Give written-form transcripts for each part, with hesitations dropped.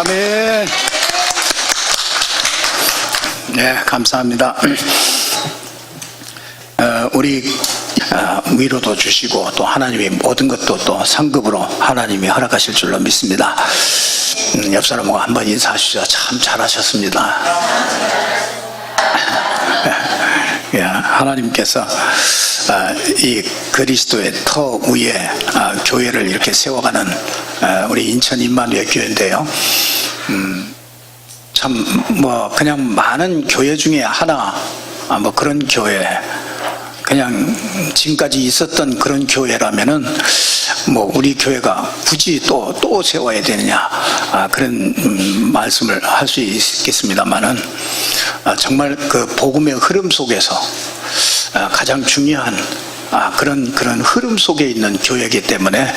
아멘. 네, 감사합니다. 우리 위로도 주시고 또 하나님이 모든 것도 또 상급으로 하나님이 허락하실 줄로 믿습니다. 옆 사람하고 한번 인사하시죠. 참 잘하셨습니다. 하나님께서 이 그리스도의 터 위에 교회를 이렇게 세워가는 우리 인천 임마누엘 교회인데요. 참 뭐 그냥 많은 교회 중에 하나 뭐 그런 교회, 그냥 지금까지 있었던 그런 교회라면은 뭐 우리 교회가 굳이 또 세워야 되느냐 그런 말씀을 할 수 있겠습니다만은 정말 그 복음의 흐름 속에서 가장 중요한 그런 흐름 속에 있는 교회이기 때문에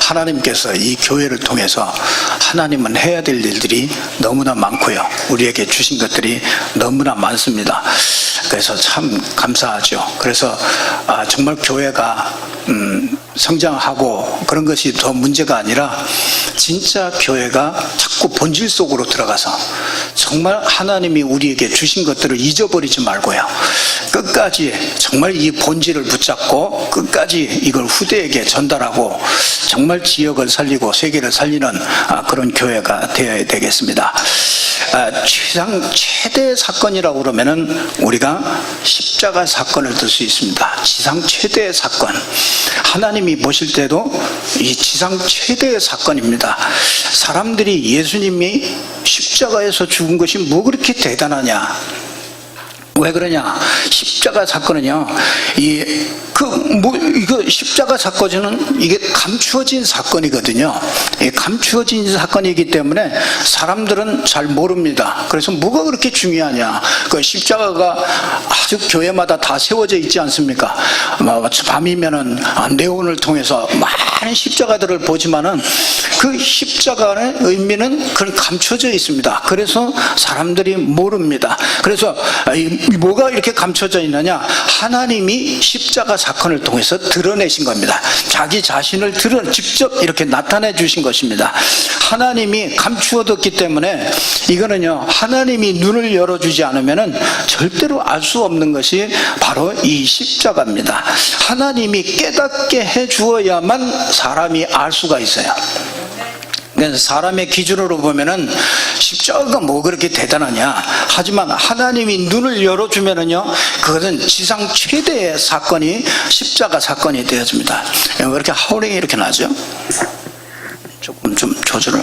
하나님께서 이 교회를 통해서 하나님은 해야 될 일들이 너무나 많고요, 우리에게 주신 것들이 너무나 많습니다. 그래서 참 감사하죠. 그래서 정말 교회가 성장하고 그런 것이 더 문제가 아니라 진짜 교회가 자꾸 본질 속으로 들어가서 정말 하나님이 우리에게 주신 것들을 잊어버리지 말고요, 끝까지 정말 이 본질을 붙잡고 끝까지 이걸 후대에게 전달하고 정말 지역을 살리고 세계를 살리는 그런 교회가 되어야 되겠습니다. 지상 최대 사건이라고 그러면은 우리가 십자가 사건을 들 수 있습니다. 지상 최대의 사건, 하나님이 보실 때도 이 지상 최대의 사건입니다. 사람들이 예수님이 십자가에서 죽은 것이 뭐 그렇게 대단하냐, 왜 그러냐? 십자가 사건은요, 이거 십자가 사건은 이게 감추어진 사건이거든요. 감추어진 사건이기 때문에 사람들은 잘 모릅니다. 그래서 뭐가 그렇게 중요하냐? 그 십자가가 아주 교회마다 다 세워져 있지 않습니까? 밤이면은 네온을 통해서 많은 십자가들을 보지만은 그 십자가의 의미는 그런 감춰져 있습니다. 그래서 사람들이 모릅니다. 그래서 뭐가 이렇게 감춰져 있느냐? 하나님이 십자가 사건을 통해서 드러내신 겁니다. 자기 자신을 직접 이렇게 나타내 주신 것입니다. 하나님이 감추어뒀기 때문에 이거는요, 하나님이 눈을 열어주지 않으면은 절대로 알 수 없는 것이 바로 이 십자가입니다. 하나님이 깨닫게 해주어야만 사람이 알 수가 있어요. 그래서 사람의 기준으로 보면은 십자가가 뭐 그렇게 대단하냐? 하지만 하나님이 눈을 열어주면은요, 그것은 지상 최대의 사건이 십자가 사건이 되어집니다. 왜 이렇게 하울링이 이렇게 나죠? 조금 좀 조절을.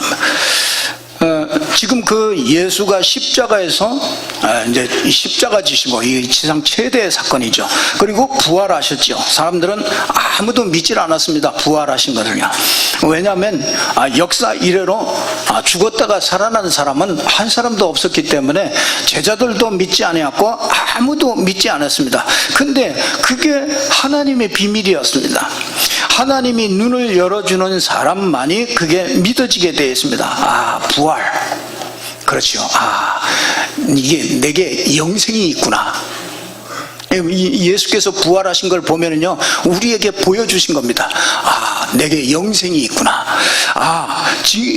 지금 그 예수가 십자가에서 이제 십자가 지시고 이 지상 최대의 사건이죠. 그리고 부활하셨죠. 사람들은 아무도 믿질 않았습니다, 부활하신 것을요. 왜냐하면 역사 이래로 죽었다가 살아난 사람은 한 사람도 없었기 때문에 제자들도 믿지 않았고 아무도 믿지 않았습니다. 근데 그게 하나님의 비밀이었습니다. 하나님이 눈을 열어주는 사람만이 그게 믿어지게 되어 있습니다. 부활. 그렇죠. 이게 내게 영생이 있구나. 예수께서 부활하신 걸 보면은요, 우리에게 보여주신 겁니다. 내게 영생이 있구나.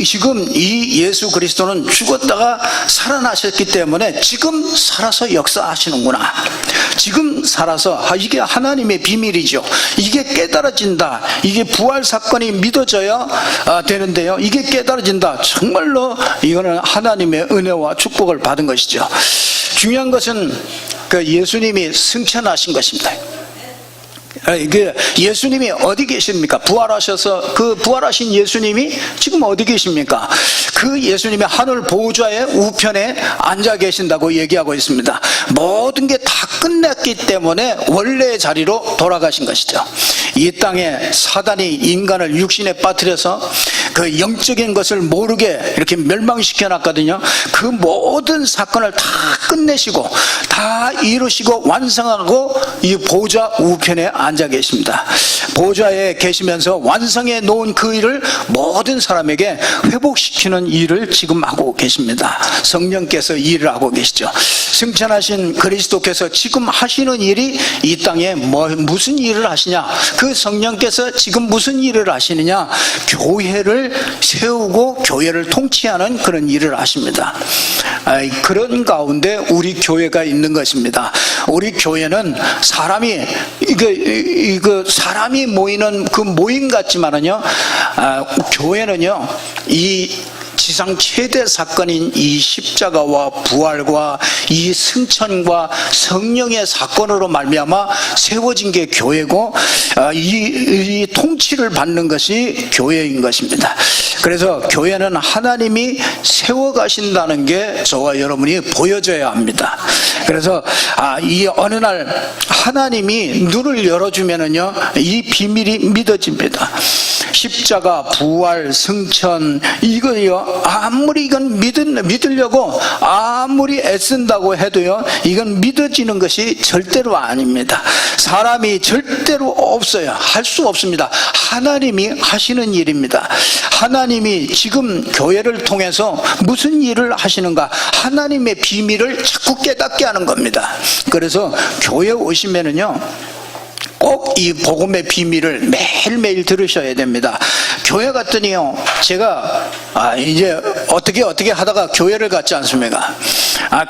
지금 이 예수 그리스도는 죽었다가 살아나셨기 때문에 지금 살아서 역사하시는구나. 지금 살아서 이게 하나님의 비밀이죠. 이게 깨달아진다. 이게 부활 사건이 믿어져야 되는데요, 이게 깨달아진다. 정말로 이거는 하나님의 은혜와 축복을 받은 것이죠. 중요한 것은 그 예수님이 승천하신 것입니다. 예수님이 어디 계십니까? 부활하셔서 그 부활하신 예수님이 지금 어디 계십니까? 그 예수님이 하늘 보좌의 우편에 앉아 계신다고 얘기하고 있습니다. 모든 게 다 끝났기 때문에 원래의 자리로 돌아가신 것이죠. 이 땅에 사단이 인간을 육신에 빠뜨려서 그 영적인 것을 모르게 이렇게 멸망시켜 놨거든요. 그 모든 사건을 다 끝내시고 다 이루시고 완성하고 이 보좌 우편에 앉아 계십니다. 보좌에 계시면서 완성해 놓은 그 일을 모든 사람에게 회복시키는 일을 지금 하고 계십니다. 성령께서 일을 하고 계시죠. 승천하신 그리스도께서 지금 하시는 일이 이 땅에 무슨 일을 하시냐? 그 성령께서 지금 무슨 일을 하시느냐? 교회를 교회를 세우고 교회를 통치하는 그런 일을 하십니다. 그런 가운데 우리 교회가 있는 것입니다. 우리 교회는 사람이 사람이 모이는 그 모임 같지만은요, 교회는요, 이 지상 최대 사건인 이 십자가와 부활과 이 승천과 성령의 사건으로 말미암아 세워진 게 교회고, 이 통치를 받는 것이 교회인 것입니다. 그래서 교회는 하나님이 세워가신다는 게 저와 여러분이 보여줘야 합니다. 그래서 이 어느 날 하나님이 눈을 열어주면은요, 이 비밀이 믿어집니다. 십자가, 부활, 승천, 이거요, 아무리 이건 믿으려고 아무리 애쓴다고 해도요, 이건 믿어지는 것이 절대로 아닙니다. 사람이 절대로 없어요. 할 수 없습니다. 하나님이 하시는 일입니다. 하나님이 지금 교회를 통해서 무슨 일을 하시는가, 하나님의 비밀을 자꾸 깨닫게 하는 겁니다. 그래서 교회 오시면은요, 꼭 이 복음의 비밀을 매일매일 들으셔야 됩니다. 교회 갔더니요, 제가 이제 어떻게 하다가 교회를 갔지 않습니까?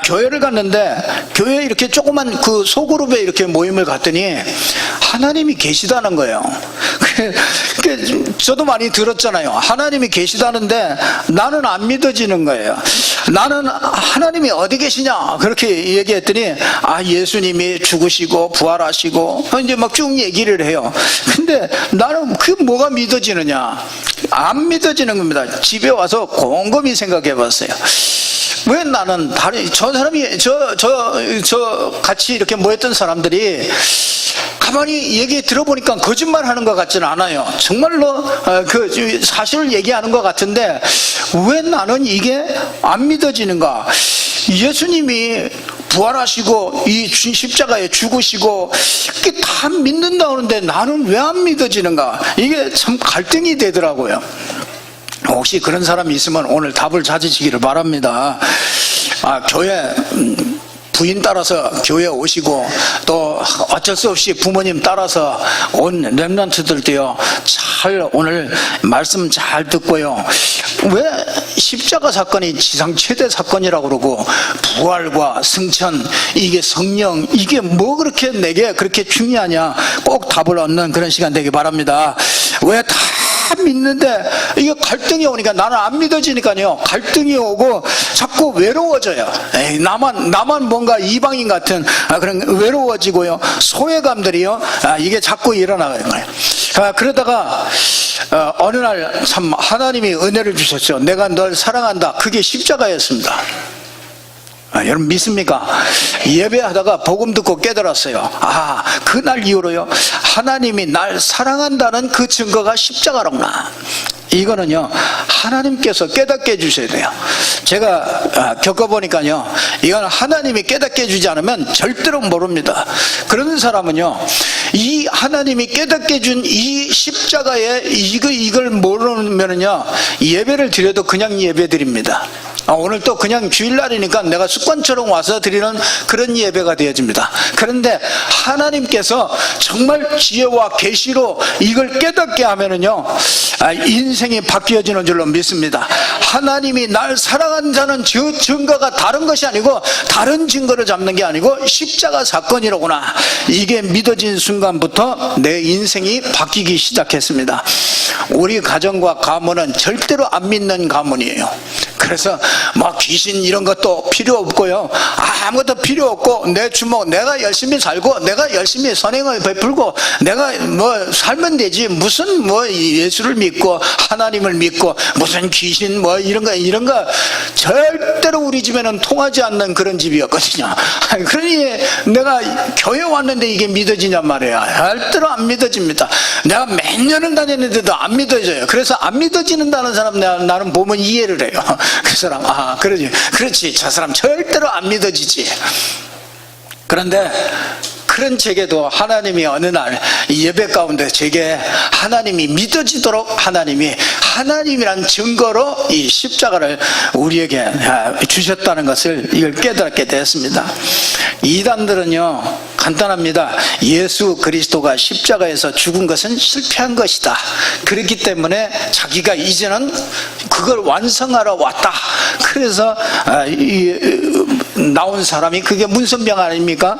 교회를 갔는데, 교회에 이렇게 조그만 그 소그룹에 이렇게 모임을 갔더니 하나님이 계시다는 거예요. 저도 많이 들었잖아요. 하나님이 계시다는데 나는 안 믿어지는 거예요. 나는 하나님이 어디 계시냐 그렇게 얘기했더니 예수님이 죽으시고 부활하시고 이제 막 쭉 얘기를 해요. 근데 나는 그게 뭐가 믿어지느냐? 안 믿어지는 겁니다. 집에 와서 곰곰이 생각해 봤어요. 왜 나는 저 사람이 저 같이 이렇게 모였던 사람들이 가만히 얘기 들어보니까 거짓말 하는 것 같지는 않아요. 정말로 그 사실을 얘기하는 것 같은데 왜 나는 이게 안 믿어지는가? 예수님이 부활하시고 이 십자가에 죽으시고 이게 다 믿는다 하는데 나는 왜 안 믿어지는가? 이게 참 갈등이 되더라고요. 혹시 그런 사람이 있으면 오늘 답을 찾으시기를 바랍니다. 교회 부인 따라서 교회 오시고 또 어쩔 수 없이 부모님 따라서 온 렘넌트들도요, 잘 오늘 말씀 잘 듣고요, 왜 십자가 사건이 지상 최대 사건이라고 그러고 부활과 승천, 이게 성령, 이게 뭐 그렇게 내게 그렇게 중요하냐, 꼭 답을 얻는 그런 시간 되기 바랍니다. 왜 다 믿는데 이게 갈등이 오니까 나는 안 믿어지니까요, 갈등이 오고 자꾸 외로워져요. 나만 뭔가 이방인 같은 그런 외로워지고요, 소외감들이요, 이게 자꾸 일어나는 거예요. 그러다가 어느 날 참 하나님이 은혜를 주셨죠. 내가 널 사랑한다. 그게 십자가였습니다. 여러분 믿습니까? 예배하다가 복음 듣고 깨달았어요. 그날 이후로요, 하나님이 날 사랑한다는 그 증거가 십자가로구나. 이거는요, 하나님께서 깨닫게 해주셔야 돼요. 제가 겪어보니까요, 이건 하나님이 깨닫게 해주지 않으면 절대로 모릅니다. 그런 사람은요, 이 하나님이 깨닫게 해준 이 십자가에 이걸 모르면은요, 예배를 드려도 그냥 예배 드립니다. 오늘 또 그냥 주일날이니까 내가 습관처럼 와서 드리는 그런 예배가 되어집니다. 그런데 하나님께서 정말 지혜와 계시로 이걸 깨닫게 하면은요, 인생이 바뀌어지는 줄로 믿습니다. 하나님이 날 사랑한다는 그 증거가 다른 것이 아니고, 다른 증거를 잡는 게 아니고 십자가 사건이로구나, 이게 믿어진 순간부터 내 인생이 바뀌기 시작했습니다. 우리 가정과 가문은 절대로 안 믿는 가문이에요. 그래서 뭐 귀신 이런 것도 필요 없고요, 아무것도 필요 없고, 내 주먹 내가 열심히 살고 내가 열심히 선행을 베풀고 내가 뭐 살면 되지, 무슨 뭐 예수를 믿고 하나님을 믿고 무슨 귀신 뭐 이런 거 절대로 우리 집에는 통하지 않는 그런 집이었거든요. 그러니 내가 교회 왔는데 이게 믿어지냔 말이야. 절대로 안 믿어집니다. 내가 몇 년을 다녔는데도 안 믿어져요. 그래서 안 믿어지는다는 사람 나는 보면 이해를 해요. 그 사람 그렇지, 저 사람 절대로 안 믿어지지. 그런데 그런 제게도 하나님이 어느 날 예배 가운데 제게 하나님이 믿어지도록 하나님이 하나님이란 증거로 이 십자가를 우리에게 주셨다는 것을 이걸 깨닫게 됐습니다. 이단들은요 간단합니다. 예수 그리스도가 십자가에서 죽은 것은 실패한 것이다. 그렇기 때문에 자기가 이제는 그걸 완성하러 왔다. 그래서 나온 사람이 그게 문선명 아닙니까?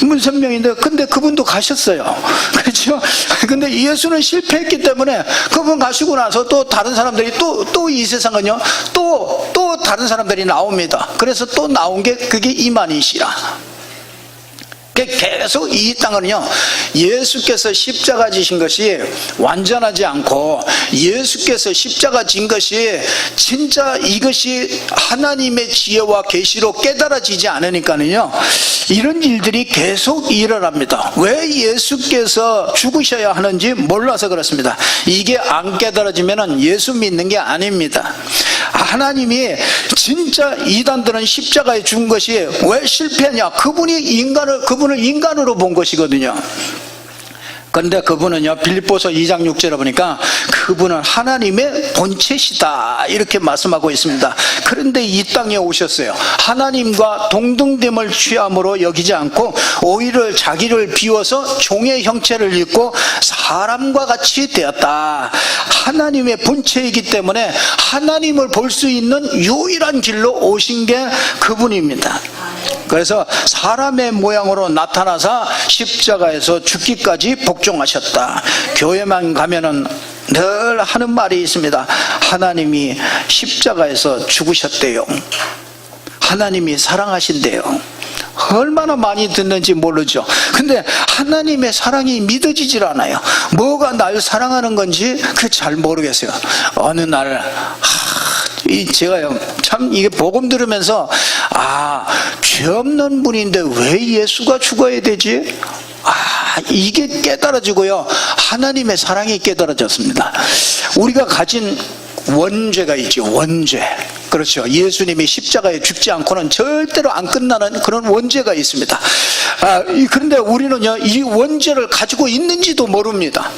문선명인데 근데 그분도 가셨어요. 그렇죠? 근데 예수는 실패했기 때문에 그분 가시고 나서 또 다른 사람들이 또 이 세상은요 또 다른 사람들이 나옵니다. 그래서 또 나온 게 그게 이만희시라. 계속 이 땅은요 예수께서 십자가 지신 것이 완전하지 않고 예수께서 십자가 진 것이 진짜 이것이 하나님의 지혜와 계시로 깨달아지지 않으니까는요 이런 일들이 계속 일어납니다. 왜 예수께서 죽으셔야 하는지 몰라서 그렇습니다. 이게 안 깨달아지면 예수 믿는 게 아닙니다. 하나님이 진짜 이단들은 십자가에 죽은 것이 왜 실패하냐? 그분을 인간으로 본 것이거든요. 그런데 그분은요 빌립보서 2장 6절에 보니까 그분은 하나님의 본체시다 이렇게 말씀하고 있습니다. 그런데 이 땅에 오셨어요. 하나님과 동등됨을 취함으로 여기지 않고 오히려 자기를 비워서 종의 형체를 입고 사람과 같이 되었다. 하나님의 본체이기 때문에 하나님을 볼 수 있는 유일한 길로 오신 게 그분입니다. 그래서 사람의 모양으로 나타나서 십자가에서 죽기까지 복종하셨다. 교회만 가면은 늘 하는 말이 있습니다. 하나님이 십자가에서 죽으셨대요. 하나님이 사랑하신대요. 얼마나 많이 듣는지 모르죠. 근데 하나님의 사랑이 믿어지질 않아요. 뭐가 날 사랑하는 건지 그 잘 모르겠어요. 어느 날 제가요 참 이게 복음 들으면서 죄 없는 분인데 왜 예수가 죽어야 되지? 이게 깨달아지고요 하나님의 사랑이 깨달아졌습니다. 우리가 가진 원죄가 있죠. 원죄. 그렇죠. 예수님이 십자가에 죽지 않고는 절대로 안 끝나는 그런 원죄가 있습니다. 그런데 우리는요 이 원죄를 가지고 있는지도 모릅니다.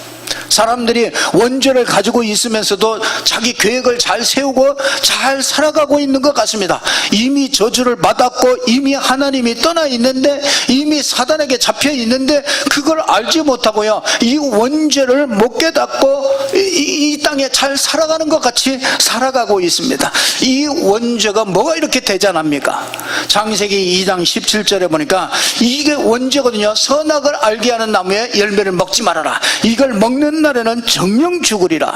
사람들이 원죄를 가지고 있으면서도 자기 계획을 잘 세우고 잘 살아가고 있는 것 같습니다. 이미 저주를 받았고 이미 하나님이 떠나 있는데 이미 사단에게 잡혀 있는데 그걸 알지 못하고요 이 원죄를 못 깨닫고 이 땅에 잘 살아가는 것 같이 살아가고 있습니다. 이 원죄가 뭐가 이렇게 대단합니까? 창세기 2장 17절에 보니까 이게 원죄거든요. 선악을 알게 하는 나무의 열매를 먹지 말아라. 이걸 먹는 날에는 정령 죽으리라.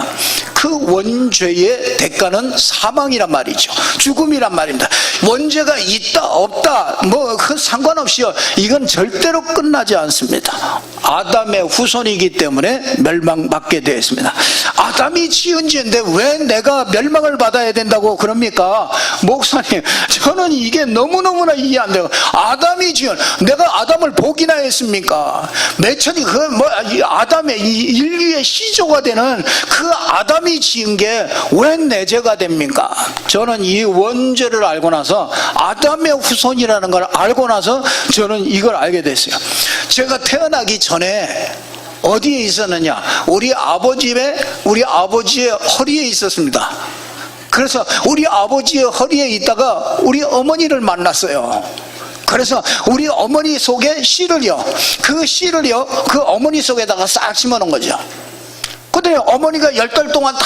그 원죄의 대가는 사망이란 말이죠. 죽음이란 말입니다. 원죄가 있다 없다 그 상관없이요 이건 절대로 끝나지 않습니다. 아담의 후손이기 때문에 멸망받게 되어 있습니다. 아담이 지은 죄인데 왜 내가 멸망을 받아야 된다고 그럽니까? 목사님 저는 이게 너무너무나 이해 안 돼요. 아담이 지은 내가 아담을 복이나 했습니까? 매천이 아담의 인류의 시조가 되는 그 아담이 지은 게 왜 내 죄가 됩니까? 저는 이 원죄를 알고 나서 아담의 후손이라는 걸 알고 나서 저는 이걸 알게 됐어요. 제가 태어나기 전에 어디에 있었느냐? 우리 아버지의 허리에 있었습니다. 그래서 우리 아버지의 허리에 있다가 우리 어머니를 만났어요. 그래서 우리 어머니 속에 씨를요 그 어머니 속에다가 싹 심어놓은 거죠. 근데 어머니가 10달 동안 다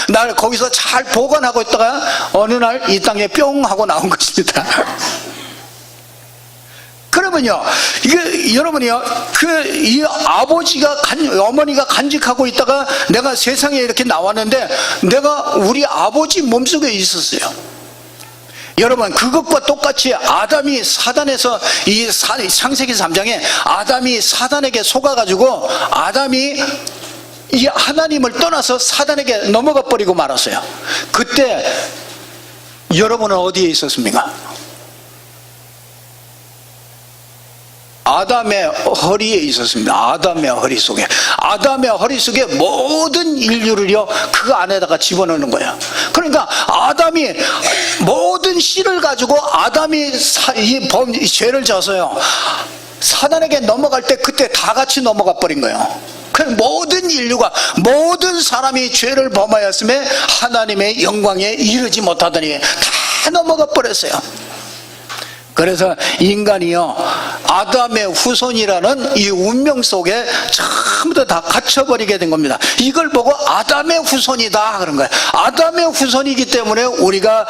나를 거기서 잘 보관하고 있다가 어느 날 이 땅에 뿅 하고 나온 것입니다. 그러면요 여러분이요 이 어머니가 간직하고 있다가 내가 세상에 이렇게 나왔는데 내가 우리 아버지 몸속에 있었어요. 여러분 그것과 똑같이 아담이 사단에서 이 창세기 3장에 아담이 사단에게 속아가지고 아담이 이 하나님을 떠나서 사단에게 넘어가 버리고 말았어요. 그때 여러분은 어디에 있었습니까? 아담의 허리에 있었습니다. 아담의 허리 속에 모든 인류를요 그 안에다가 집어넣는 거예요. 그러니까 아담이 모든 씨를 가지고 아담이 이 죄를 져서요 사단에게 넘어갈 때 그때 다 같이 넘어가 버린 거예요. 그 모든 인류가, 모든 사람이 죄를 범하였음에 하나님의 영광에 이르지 못하더니 다 넘어가 버렸어요. 그래서 인간이요, 아담의 후손이라는 이 운명 속에 전부 다 갇혀버리게 된 겁니다. 이걸 보고 아담의 후손이다 그런 거예요. 아담의 후손이기 때문에 우리가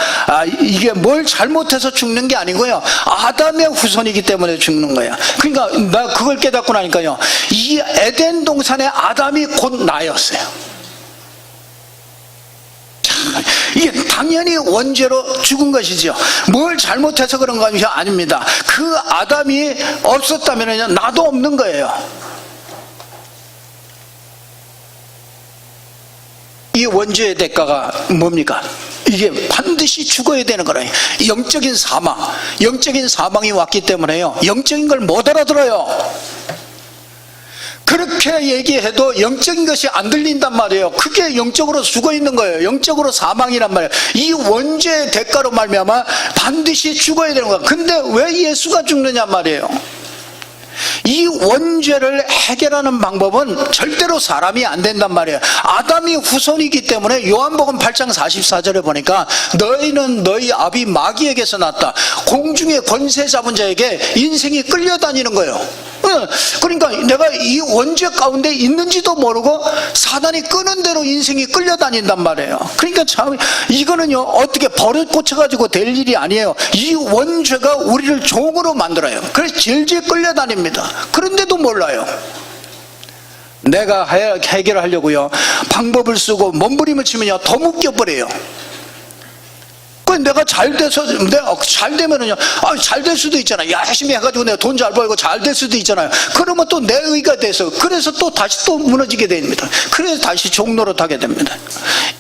이게 뭘 잘못해서 죽는 게 아니고요, 아담의 후손이기 때문에 죽는 거예요. 그러니까 나 그걸 깨닫고 나니까요, 이 에덴 동산의 아담이 곧 나였어요. 이게 당연히 원죄로 죽은 것이죠. 뭘 잘못해서 그런 것이 아닙니다. 그 아담이 없었다면 나도 없는 거예요. 이 원죄의 대가가 뭡니까? 이게 반드시 죽어야 되는 거라요. 영적인 사망, 영적인 사망이 왔기 때문에요, 영적인 걸 못 알아들어요. 그렇게 얘기해도 영적인 것이 안 들린단 말이에요. 그게 영적으로 죽어 있는 거예요. 영적으로 사망이란 말이에요. 이 원죄의 대가로 말미암아 반드시 죽어야 되는 거야. 근데 왜 예수가 죽느냐 말이에요. 이 원죄를 해결하는 방법은 절대로 사람이 안 된단 말이에요. 아담이 후손이기 때문에 요한복음 8장 44절에 보니까 너희는 너희 아비 마귀에게서 났다. 공중의 권세 잡은 자에게 인생이 끌려다니는 거예요. 그러니까 내가 이 원죄 가운데 있는지도 모르고 사단이 끄는 대로 인생이 끌려다닌단 말이에요. 그러니까 참 이거는요, 어떻게 버릇 고쳐가지고 될 일이 아니에요. 이 원죄가 우리를 종으로 만들어요. 그래서 질질 끌려다닙니다. 그런데도 몰라요. 내가 해결하려고요, 방법을 쓰고 몸부림을 치면요, 더 묶여버려요. 내가 잘 되면은요, 잘 될 수도 있잖아요. 열심히 해가지고 내가 돈 잘 벌고 잘 될 수도 있잖아요. 그러면 또 내 의가 돼서, 그래서 또 다시 또 무너지게 됩니다. 그래서 다시 종노릇하게 됩니다.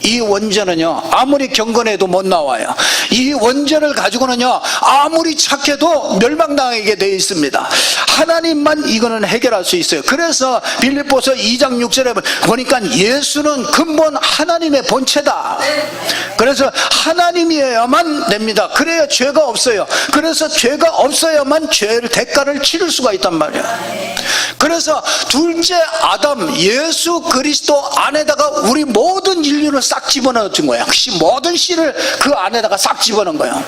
이 원죄는요, 아무리 경건해도 못 나와요. 이 원죄를 가지고는요, 아무리 착해도 멸망당하게 되어 있습니다. 하나님만 이거는 해결할 수 있어요. 그래서 빌립보서 2장 6절에 보니까 예수는 근본 하나님의 본체다. 그래서 하나님이에요 만 됩니다. 그래야 죄가 없어요. 그래서 죄가 없어야만 죄를 대가를 치를 수가 있단 말이에요. 그래서 둘째 아담 예수 그리스도 안에다가 우리 모든 인류를 싹 집어넣은 거예요. 모든 씨를 그 안에다가 싹 집어넣은 거예요.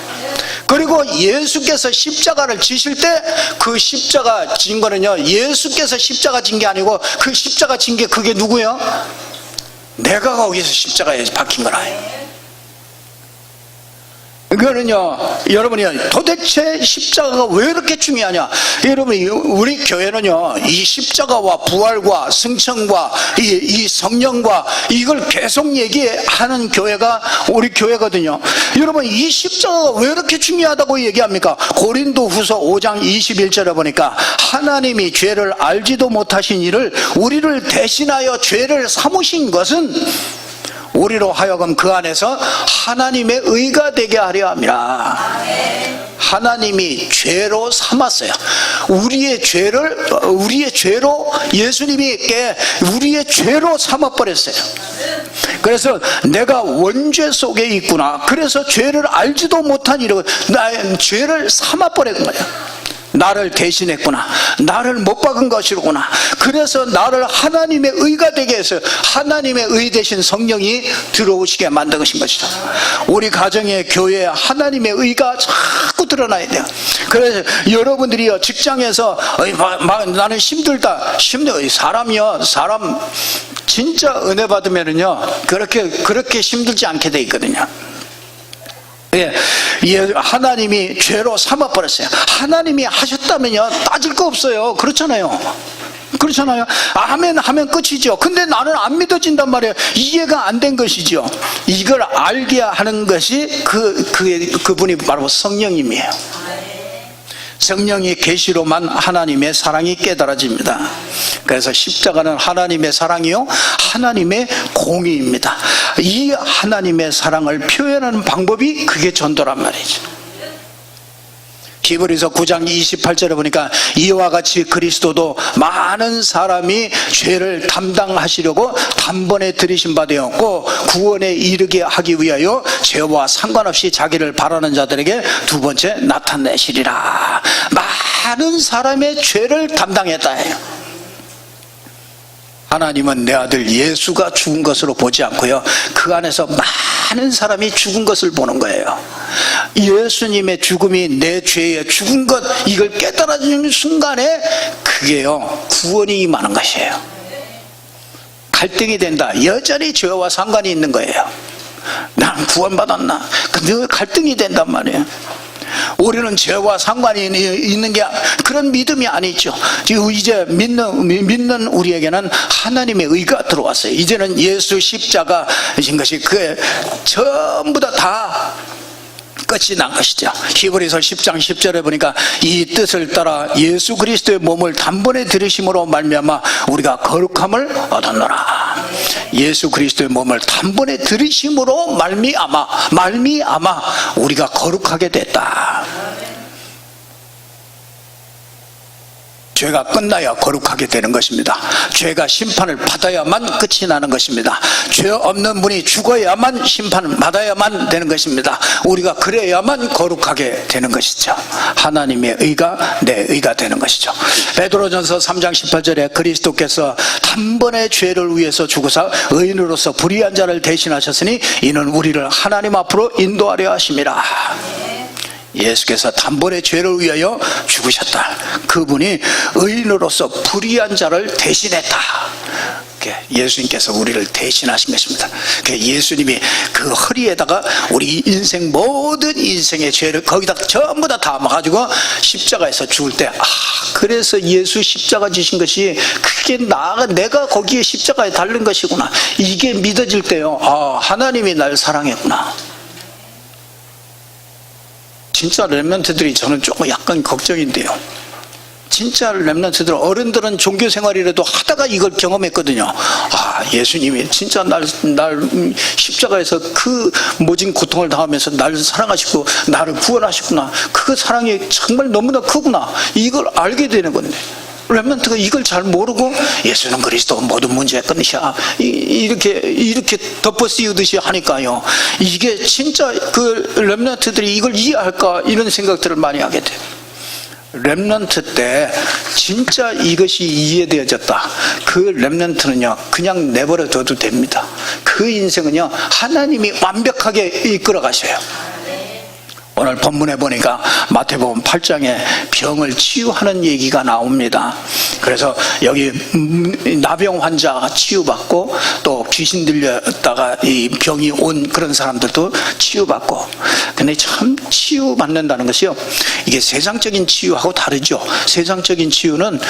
그리고 예수께서 십자가를 지실 때 그 십자가 진 거는요, 예수께서 십자가 진 게 아니고 그 십자가 진 게 그게 누구예요? 내가 거기서 십자가에 박힌 거라. 그거는요, 여러분이 도대체 십자가가 왜 이렇게 중요하냐? 여러분, 우리 교회는요, 이 십자가와 부활과 승천과 이 성령과 이걸 계속 얘기하는 교회가 우리 교회거든요. 여러분, 이 십자가가 왜 이렇게 중요하다고 얘기합니까? 고린도후서 5장 21절에 보니까 하나님이 죄를 알지도 못하신 이를 우리를 대신하여 죄를 삼으신 것은 우리로 하여금 그 안에서 하나님의 의가 되게 하려 함이라. 하나님이 죄로 삼았어요. 우리의 죄로 예수님이 우리의 죄로 삼아버렸어요. 그래서 내가 원죄 속에 있구나. 그래서 죄를 알지도 못한 이로 나의 죄를 삼아버린 거예요. 나를 대신했구나. 나를 못 박은 것이로구나. 그래서 나를 하나님의 의가 되게 해서 하나님의 의 대신 성령이 들어오시게 만든 것인 것이다. 우리 가정의 교회에 하나님의 의가 자꾸 드러나야 돼요. 그래서 여러분들이요, 직장에서 나는 힘들다. 사람 진짜 은혜 받으면은요, 그렇게 힘들지 않게 돼 있거든요. 하나님이 죄로 삼아버렸어요. 하나님이 하셨다면요, 따질 거 없어요. 그렇잖아요. 아멘 하면 끝이죠. 근데 나는 안 믿어진단 말이에요. 이해가 안 된 것이죠. 이걸 알게 하는 것이 그분이 바로 성령님이에요. 성령이 계시로만 하나님의 사랑이 깨달아집니다. 그래서 십자가는 하나님의 사랑이요, 하나님의 공의입니다. 이 하나님의 사랑을 표현하는 방법이 그게 전도란 말이죠. 히브리서 9장 28절에 보니까 이와 같이 그리스도도 많은 사람이 죄를 담당하시려고 단번에 들이신 바 되었고 구원에 이르게 하기 위하여 죄와 상관없이 자기를 바라는 자들에게 두 번째 나타내시리라. 많은 사람의 죄를 담당했다 해요. 하나님은 내 아들 예수가 죽은 것으로 보지 않고요, 그 안에서 많은 사람이 죽은 것을 보는 거예요. 예수님의 죽음이 내 죄에 죽은 것, 이걸 깨달아지는 순간에 그게요 구원이 임하는 것이에요. 갈등이 된다. 여전히 죄와 상관이 있는 거예요. 나는 구원받았나? 늘 갈등이 된단 말이에요. 우리는 죄와 상관이 있는 게 그런 믿음이 아니죠. 이제 믿는 우리에게는 하나님의 의가 들어왔어요. 이제는 예수 십자가이신 것이 그게 전부 다 끝이 난 것이죠. 히브리서 10장 10절에 보니까 이 뜻을 따라 예수 그리스도의 몸을 단번에 들으심으로 말미암아 우리가 거룩함을 얻었노라. 예수 그리스도의 몸을 단번에 들으심으로 말미암아 우리가 거룩하게 됐다. 죄가 끝나야 거룩하게 되는 것입니다. 죄가 심판을 받아야만 끝이 나는 것입니다. 죄 없는 분이 죽어야만 심판을 받아야만 되는 것입니다. 우리가 그래야만 거룩하게 되는 것이죠. 하나님의 의가 내 의가 되는 것이죠. 베드로전서 3장 18절에 그리스도께서 단번에 죄를 위해서 죽으사 의인으로서 불의한 자를 대신하셨으니 이는 우리를 하나님 앞으로 인도하려 하심이라. 예수께서 단번에 죄를 위하여 죽으셨다. 그분이 의인으로서 불의한 자를 대신했다. 예수님께서 우리를 대신하신 것입니다. 예수님이 그 허리에다가 우리 인생 모든 인생의 죄를 거기다 전부 다 담아가지고 십자가에서 죽을 때, 그래서 예수 십자가 지신 것이 그게 내가 거기에 십자가에 달린 것이구나, 이게 믿어질 때요, 하나님이 날 사랑했구나. 진짜 렘넌트들이 저는 조금 약간 걱정인데요. 진짜 렘넌트들, 어른들은 종교 생활이라도 하다가 이걸 경험했거든요. 예수님이 진짜 날 십자가에서 그 모진 고통을 당하면서 날 사랑하시고 나를 구원하셨구나, 그 사랑이 정말 너무나 크구나, 이걸 알게 되는 건데, 렘넌트가 이걸 잘 모르고 예수는 그리스도 모든 문제의 끝이야, 이렇게 덮어씌우듯이 하니까요, 이게 진짜 그 렘넌트들이 이걸 이해할까, 이런 생각들을 많이 하게 돼요. 렘넌트 때 진짜 이것이 이해되어졌다. 그 렘넌트는요 그냥 내버려 둬도 됩니다. 그 인생은요 하나님이 완벽하게 이끌어 가셔요. 오늘 본문에 보니까 마태복음 8장에 병을 치유하는 얘기가 나옵니다. 그래서 여기 나병 환자가 치유받고, 또 귀신 들렸다가 이 병이 온 그런 사람들도 치유받고. 근데 참 치유받는다는 것이요, 이게 세상적인 치유하고 다르죠. 세상적인 치유는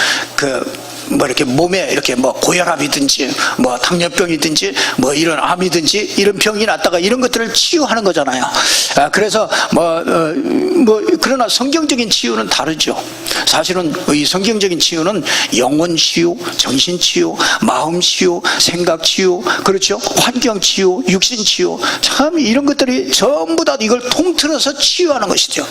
이렇게 몸에 이렇게 고혈압이든지 당뇨병이든지 이런 암이든지 이런 병이 났다가 이런 것들을 치유하는 거잖아요. 그래서 그러나 성경적인 치유는 다르죠. 사실은 이 성경적인 치유는 영혼 치유, 정신 치유, 마음 치유, 생각 치유, 그렇죠? 환경 치유, 육신 치유, 참 이런 것들이 전부 다 이걸 통틀어서 치유하는 것이죠.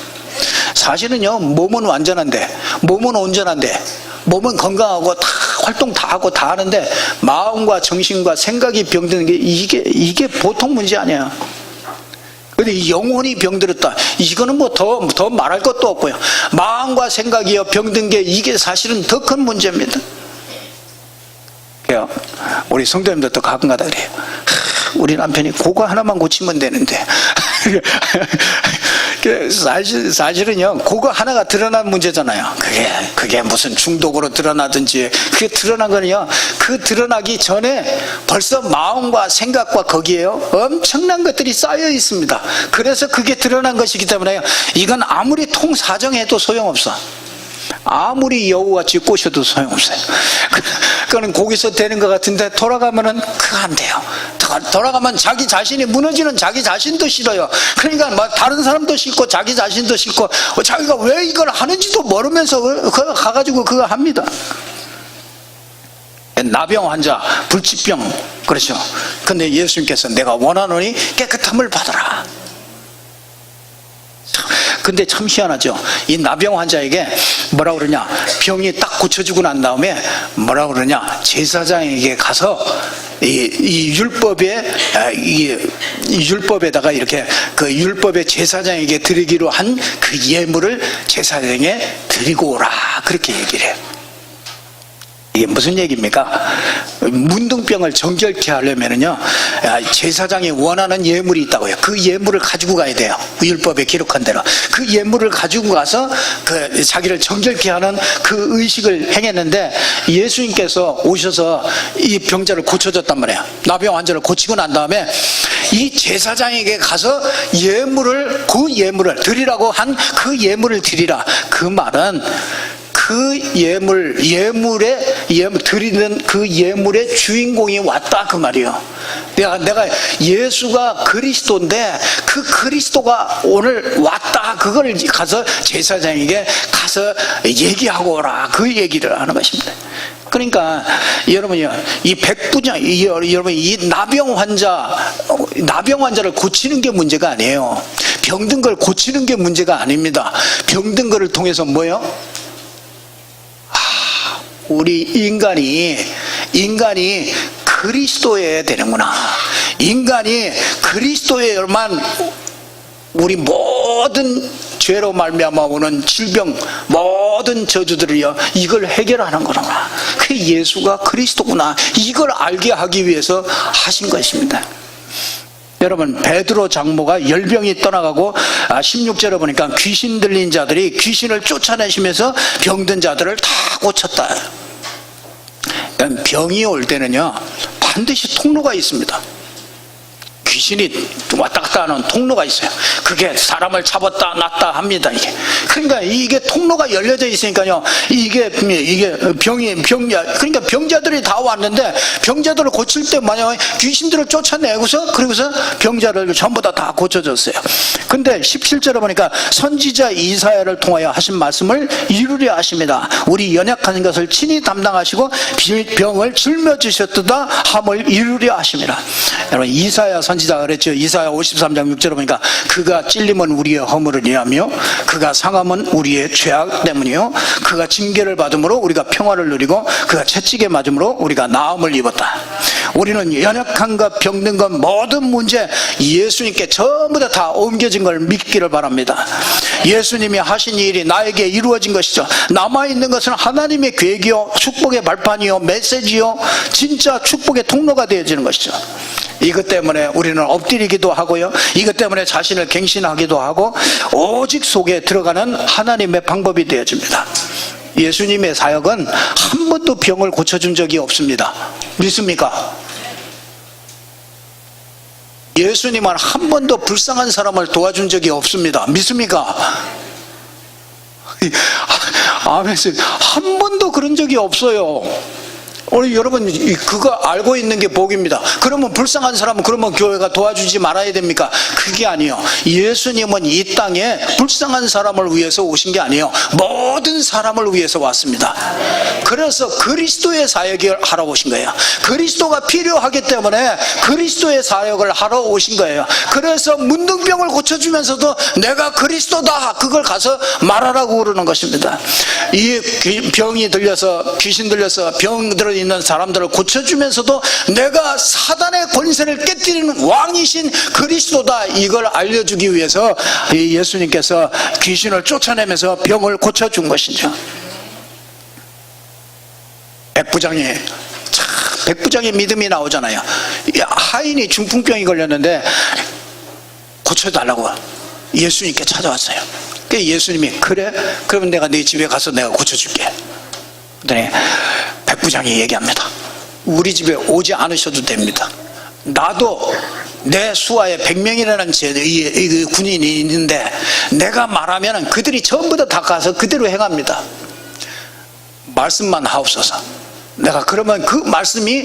사실은요 몸은 완전한데, 몸은 온전한데, 몸은 건강하고 다 활동 다 하고 다 하는데 마음과 정신과 생각이 병드는 게 이게 보통 문제 아니야. 근데 영혼이 병들었다, 이거는 더 말할 것도 없고요. 마음과 생각이요 병든 게 이게 사실은 더 큰 문제입니다. 그래요. 우리 성도님들도 가끔가다 그래요. 우리 남편이 그거 하나만 고치면 되는데 사실은요 그거 하나가 드러난 문제잖아요. 그게 무슨 중독으로 드러나든지, 그게 드러난 거는요, 그 드러나기 전에 벌써 마음과 생각과 거기에요 엄청난 것들이 쌓여 있습니다. 그래서 그게 드러난 것이기 때문에 이건 아무리 통사정해도 소용없어. 아무리 여우같이 꼬셔도 소용없어요. 그거는 거기서 되는 것 같은데 돌아가면은 그거 안 돼요. 돌아가면 자기 자신이 무너지는 자기 자신도 싫어요. 그러니까 다른 사람도 싫고 자기 자신도 싫고, 자기가 왜 이걸 하는지도 모르면서 가가지고 그거 합니다. 나병 환자, 불치병, 그렇죠. 근데 예수님께서 내가 원하노니 깨끗함을 받아라. 근데 참 희한하죠. 이 나병 환자에게 뭐라 그러냐, 병이 딱 고쳐지고 난 다음에 뭐라 그러냐, 제사장에게 가서 이 율법에다가 이렇게 그 율법의 제사장에게 드리기로 한 그 예물을 제사장에 드리고 오라, 그렇게 얘기를 해요. 이게 무슨 얘기입니까? 문둥병을 정결케 하려면은요, 제사장이 원하는 예물이 있다고요. 그 예물을 가지고 가야 돼요. 율법에 기록한 대로. 그 예물을 가지고 가서 그 자기를 정결케 하는 그 의식을 행했는데, 예수님께서 오셔서 이 병자를 고쳐줬단 말이에요. 나병 환자를 고치고 난 다음에 이 제사장에게 가서 그 예물을 드리라고 한 그 예물을 드리라. 그 말은 그 드리는 그 예물의 주인공이 왔다, 그 말이요. 내가 예수가 그리스도인데 그 그리스도가 오늘 왔다, 그걸 가서 제사장에게 가서 얘기하고 오라, 그 얘기를 하는 것입니다. 그러니까 여러분이요, 이 백부장, 여러분 이 나병 환자를 고치는 게 문제가 아니에요. 병든 걸 고치는 게 문제가 아닙니다. 병든 거를 통해서 뭐요? 우리 인간이 그리스도여야 되는구나. 인간이 그리스도여야만 우리 모든 죄로 말미암아 오는 질병, 모든 저주들이요, 이걸 해결하는 거구나. 그 예수가 그리스도구나. 이걸 알게 하기 위해서 하신 것입니다. 여러분, 베드로 장모가 열병이 떠나가고 16절에 보니까 귀신 들린 자들이 귀신을 쫓아내시면서 병든 자들을 다 고쳤다. 병이 올 때는요, 반드시 통로가 있습니다. 귀신이 왔다 갔다 하는 통로가 있어요. 그게 사람을 잡았다 놨다 합니다. 그러니까 이게 통로가 열려져 있으니까요, 이게 그러니까 병자들이 다 왔는데, 병자들을 고칠 때 만약에 귀신들을 쫓아내고서 그러고서 병자를 전부 다 고쳐줬어요. 근데 17절에 보니까 선지자 이사야를 통하여 하신 말씀을 이루려 하십니다. 우리 연약한 것을 친히 담당하시고 병을 짊어지셨도다 함을 이루려 하십니다. 여러분, 이사야 선지자가 그랬죠. 이사야 53장 6절에 보니까 그가 찔림은 우리의 허물을 인하며 그가 상함은 우리의 죄악 때문이요 그가 징계를 받음으로 우리가 평화를 누리고 그가 채찍에 맞음으로 우리가 나음을 입었다. 우리는 연약한가 병든 것 모든 문제 예수님께 전부 다 옮겨진 걸 믿기를 바랍니다. 예수님이 하신 일이 나에게 이루어진 것이죠. 남아있는 것은 하나님의 계획이요 축복의 발판이요 메시지요 진짜 축복의 통로가 되어지는 것이죠. 이것 때문에 우리는 엎드리기도 하고요, 이것 때문에 자신을 갱신하기도 하고, 오직 속에 들어가는 하나님의 방법이 되어집니다. 예수님의 사역은 한 번도 병을 고쳐준 적이 없습니다. 믿습니까? 예수님은 한 번도 불쌍한 사람을 도와준 적이 없습니다. 믿습니까? 아멘. 한 번도 그런 적이 없어요. 우리 여러분 그거 알고 있는 게 복입니다. 그러면 불쌍한 사람은 그러면 교회가 도와주지 말아야 됩니까? 그게 아니에요. 예수님은 이 땅에 불쌍한 사람을 위해서 오신 게 아니에요. 모든 사람을 위해서 왔습니다. 그래서 그리스도의 사역을 하러 오신 거예요. 그리스도가 필요하기 때문에 그리스도의 사역을 하러 오신 거예요. 그래서 문둥병을 고쳐주면서도 내가 그리스도다, 그걸 가서 말하라고 그러는 것입니다. 이 병이 들려서, 귀신 들려서 병들어 있는 사람들을 고쳐주면서도 내가 사단의 권세를 깨뜨리는 왕이신 그리스도다, 이걸 알려주기 위해서 예수님께서 귀신을 쫓아내면서 병을 고쳐준 것이죠. 백부장의 믿음이 나오잖아요. 하인이 중풍병이 걸렸는데 고쳐달라고 예수님께 찾아왔어요. 그래서 예수님이 그래? 그러면 내가 네 집에 가서 내가 고쳐줄게. 그랬더니 백부장이 얘기합니다. 우리 집에 오지 않으셔도 됩니다. 나도 내 수하에 100명이라는 군인이 있는데 내가 말하면 그들이 전부 다 가서 그대로 행합니다. 말씀만 하옵소서. 내가 그러면 그 말씀이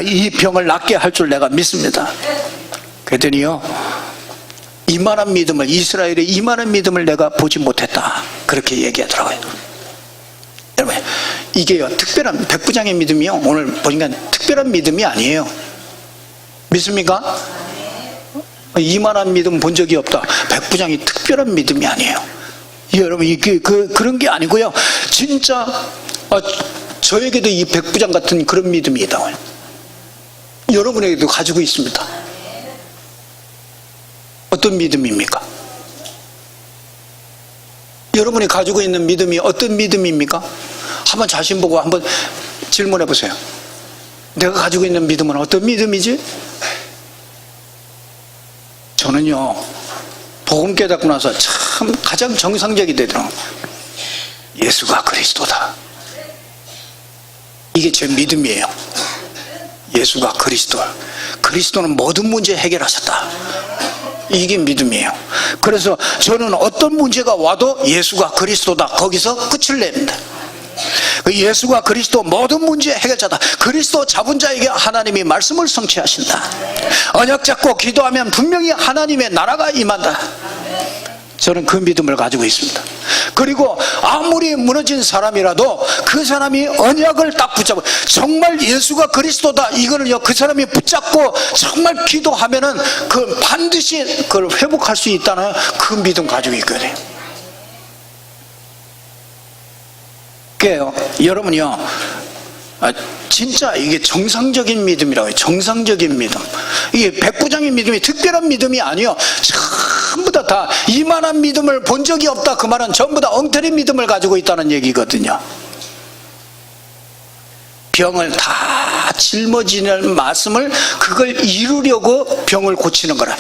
이 병을 낫게 할 줄 내가 믿습니다. 그랬더니요, 이만한 믿음을, 이스라엘의 이만한 믿음을 내가 보지 못했다, 그렇게 얘기하더라고요. 여러분, 이게요, 특별한 백부장의 믿음이요, 오늘 보니까 특별한 믿음이 아니에요. 믿습니까? 이만한 믿음 본 적이 없다. 백부장이 특별한 믿음이 아니에요. 여러분, 이게 그런 게 아니고요, 진짜 저에게도 이 백부장 같은 그런 믿음이 있다고요. 여러분에게도 가지고 있습니다. 어떤 믿음입니까? 여러분이 가지고 있는 믿음이 어떤 믿음입니까? 한번 자신 보고 한번 질문해 보세요. 내가 가지고 있는 믿음은 어떤 믿음이지? 저는요, 복음 깨닫고 나서 참 가장 정상적이 되더라고요. 예수가 그리스도다. 이게 제 믿음이에요. 예수가 그리스도. 그리스도는 모든 문제 해결하셨다. 이게 믿음이에요. 그래서 저는 어떤 문제가 와도 예수가 그리스도다. 거기서 끝을 냅니다. 예수가 그리스도 모든 문제 해결자다. 그리스도 잡은 자에게 하나님이 말씀을 성취하신다. 언약 잡고 기도하면 분명히 하나님의 나라가 임한다. 저는 그 믿음을 가지고 있습니다. 그리고 아무리 무너진 사람이라도 그 사람이 언약을 딱 붙잡고 정말 예수가 그리스도다 이거는요, 그 사람이 붙잡고 정말 기도하면은 그 반드시 그걸 회복할 수 있다는 그 믿음 가지고 있거든요. 그래요. 여러분이요, 진짜 이게 정상적인 믿음이라고 해요. 정상적인 믿음. 이게 백부장의 믿음이 특별한 믿음이 아니에요. 전부 다 이만한 믿음을 본 적이 없다. 그 말은 전부 다 엉터리 믿음을 가지고 있다는 얘기거든요. 병을 다 짊어지는 말씀을 그걸 이루려고 병을 고치는 거라.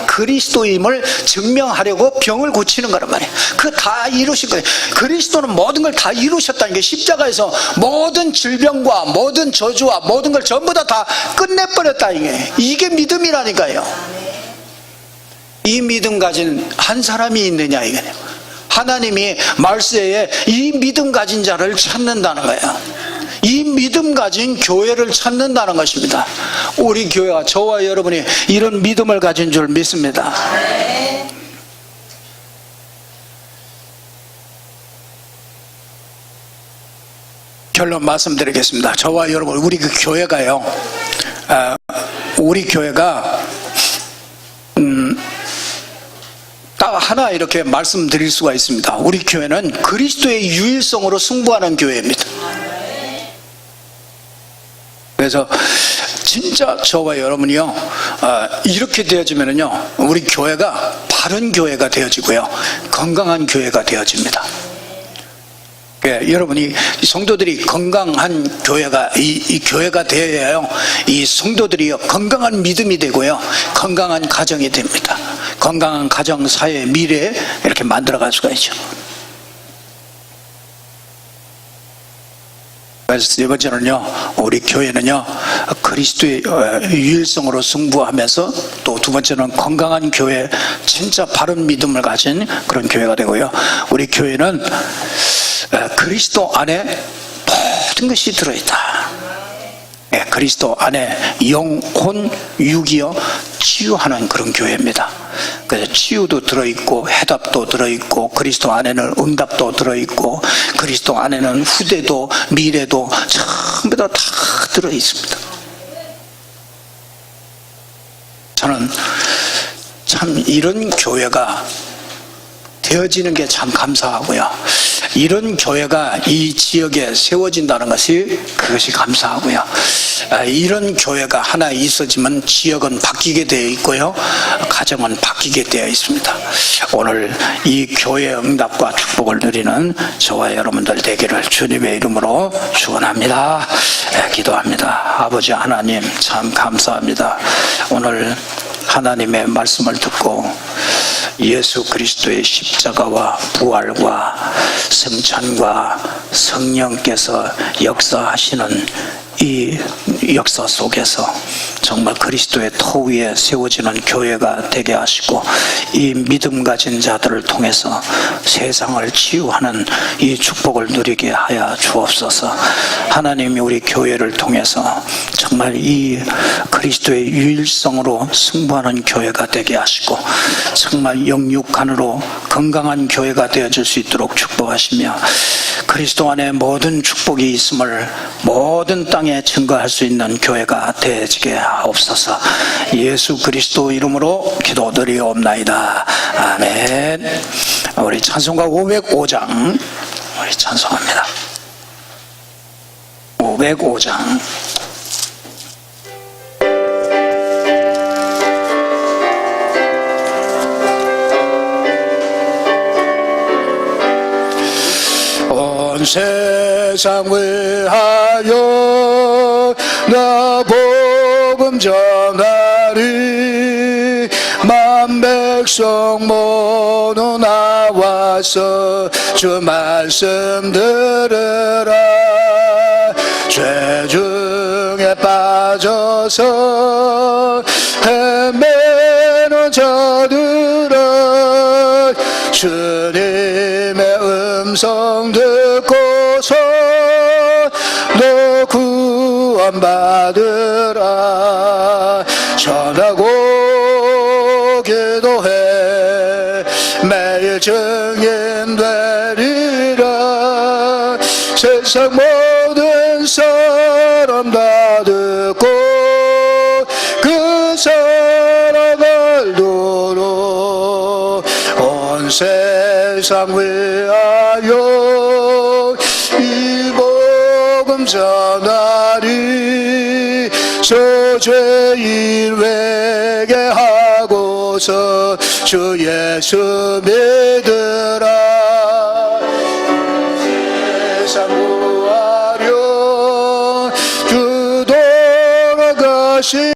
그리스도임을 증명하려고 병을 고치는 거란 말이에요. 그거 다 이루신 거예요. 그리스도는 모든 걸 다 이루셨다는 게, 십자가에서 모든 질병과 모든 저주와 모든 걸 전부 다 끝내버렸다. 이게 믿음이라니까요. 이 믿음 가진 한 사람이 있느냐 이거예요. 하나님이 말세에 이 믿음 가진 자를 찾는다는 거예요. 이 믿음 가진 교회를 찾는다는 것입니다. 우리 교회와 저와 여러분이 이런 믿음을 가진 줄 믿습니다. 결론 말씀드리겠습니다. 저와 여러분, 우리 그 교회가요, 우리 교회가 딱 하나 이렇게 말씀드릴 수가 있습니다. 우리 교회는 그리스도의 유일성으로 승부하는 교회입니다. 그래서 진짜 저와 여러분이요, 이렇게 되어지면은요, 우리 교회가 바른 교회가 되어지고요, 건강한 교회가 되어집니다. 여러분이 성도들이 건강한 교회가 이 교회가 되어야요, 이 성도들이요 건강한 믿음이 되고요, 건강한 가정이 됩니다. 건강한 가정, 사회, 미래 이렇게 만들어갈 수가 있죠. 그래서 세 번째는요, 우리 교회는요 그리스도의 유일성으로 승부하면서, 또 두 번째는 건강한 교회, 진짜 바른 믿음을 가진 그런 교회가 되고요, 우리 교회는 그리스도 안에 모든 것이 들어있다. 그리스도 안에 영, 혼, 육이요 치유하는 그런 교회입니다. 그래서 치유도 들어있고 해답도 들어있고 그리스도 안에는 응답도 들어있고 그리스도 안에는 후대도 미래도 전부 다 들어있습니다. 저는 참 이런 교회가 되어지는 게 참 감사하고요, 이런 교회가 이 지역에 세워진다는 것이, 그것이 감사하고요, 이런 교회가 하나 있어지면 지역은 바뀌게 되어 있고요, 가정은 바뀌게 되어 있습니다. 오늘 이 교회의 응답과 축복을 누리는 저와 여러분들 되기를 주님의 이름으로 축원합니다. 기도합니다. 아버지 하나님, 참 감사합니다. 오늘 하나님의 말씀을 듣고 예수 그리스도의 십자가와 부활과 성찬과 성령께서 역사하시는 이 역사 속에서 정말 그리스도의 터 위에 세워지는 교회가 되게 하시고, 이 믿음 가진 자들을 통해서 세상을 치유하는 이 축복을 누리게 하여 주옵소서. 하나님이 우리 교회를 통해서 정말 이 그리스도의 유일성으로 승부하는 교회가 되게 하시고, 정말 영육간으로 건강한 교회가 되어질 수 있도록 축복하시며, 그리스도 안에 모든 축복이 있음을 모든 땅에 증거할 수 있는 교회가 되어지게 하옵소서. 예수 그리스도 이름으로 기도드리옵나이다. 아멘. 우리 찬송가 505장 우리 찬송합니다. 505장. 온 세상 위하여 나 복음 전하리. 만 백성 모두 나와서 주 말씀 들으라. 죄 중에 빠져서 헤매는 자들아 주님의 음성 듣고서 너 구원받으라. 전하고 기도해 매일 증인 되리라. 세상 모든 사람 다 듣고 그 사랑 알도록 온 세상 위하여 이 복음 전하리. 소죄인 회개하고서 주 예수 믿으라. 세상 구하려 주 돌아가신